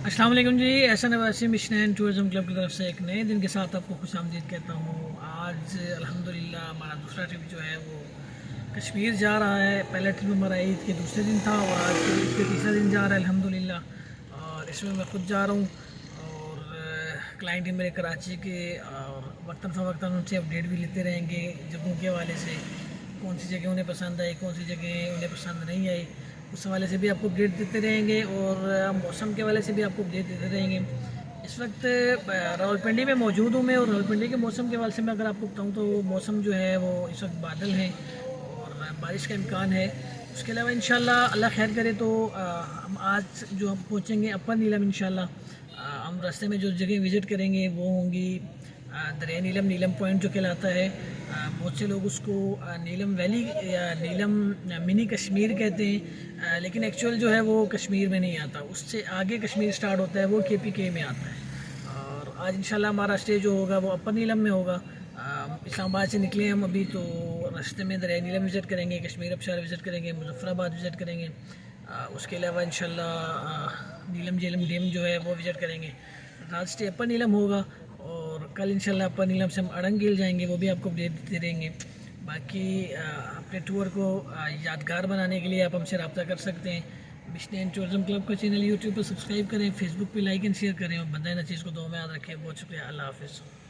अस्सलाम वालेकुम जी। Ehsan Abbasi mission and tourism club की तरफ से एक नए दिन के साथ आपको खुश आमदीद कहता हूँ। आज अल्हम्दुलिल्लाह हमारा दूसरा ट्रिप जो है वो कश्मीर जा रहा है। पहला ट्रिप हमारा ईद के दूसरे दिन था और आज ईद के तीसरा दिन जा रहा है अल्हम्दुलिल्लाह। और इसमें मैं खुद जा रहा हूँ और क्लाइंट है मेरे कराची के, और वक्तन फ़वक्तन उनसे अपडेट भी लेते रहेंगे जगहों के हवाले से, कौन सी जगह उन्हें पसंद आई, कौन सी जगह उन्हें पसंद नहीं आई, उस हवाले से भी आपको अपडेट देते रहेंगे और मौसम के हवाले से भी आपको अपडेट देते रहेंगे। इस वक्त रावलपिंडी में मौजूद हूँ मैं, और रावलपिंडी के मौसम के हवाले से मैं अगर आपको बताऊँ तो मौसम जो है वो इस वक्त बादल हैं और बारिश का इम्कान है। उसके अलावा इंशाल्लाह अल्लाह खैर करे तो हम आज जो हम पहुँचेंगे अपर नीलम इंशाल्लाह। हम रास्ते में जो जगह विज़िट करेंगे वो होंगी दरिया नीलम, नीलम पॉइंट जो कहलाता है। बहुत से लोग उसको नीलम वैली या नीलम मिनी कश्मीर कहते हैं, लेकिन एक्चुअल जो है वो कश्मीर में नहीं आता, उससे आगे कश्मीर स्टार्ट होता है, वो KPK में आता है। और आज इंशाल्लाह हमारा स्टे जो होगा वो अपर नीलम में होगा। इस्लामाबाद से निकले हम अभी, तो रास्ते में दरिया नीलम विज़िट करेंगे, कश्मीर अबशार विज़िट करेंगे, मुज़फ़्फ़राबाद विज़िट करेंगे। उसके अलावा इंशाल्लाह नीलम झेलम डैम जो है वो विज़िट करेंगे। रात स्टे अपर नीलम होगा और कल इंशाल्लाह अपर नीलम से हम अड़ंगील जाएंगे, वो भी आपको अपडेट देते रहेंगे। बाकी अपने टूर को यादगार बनाने के लिए आप हमसे रब्ता कर सकते हैं। मिशन एंड टूरिज़्म क्लब का चैनल यूट्यूब पर सब्सक्राइब करें, फेसबुक पे लाइक एंड शेयर करें और बंदा ना चीज़ को दुआ में याद रखें। बहुत शुक्रिया, अल्लाह हाफ़िज़।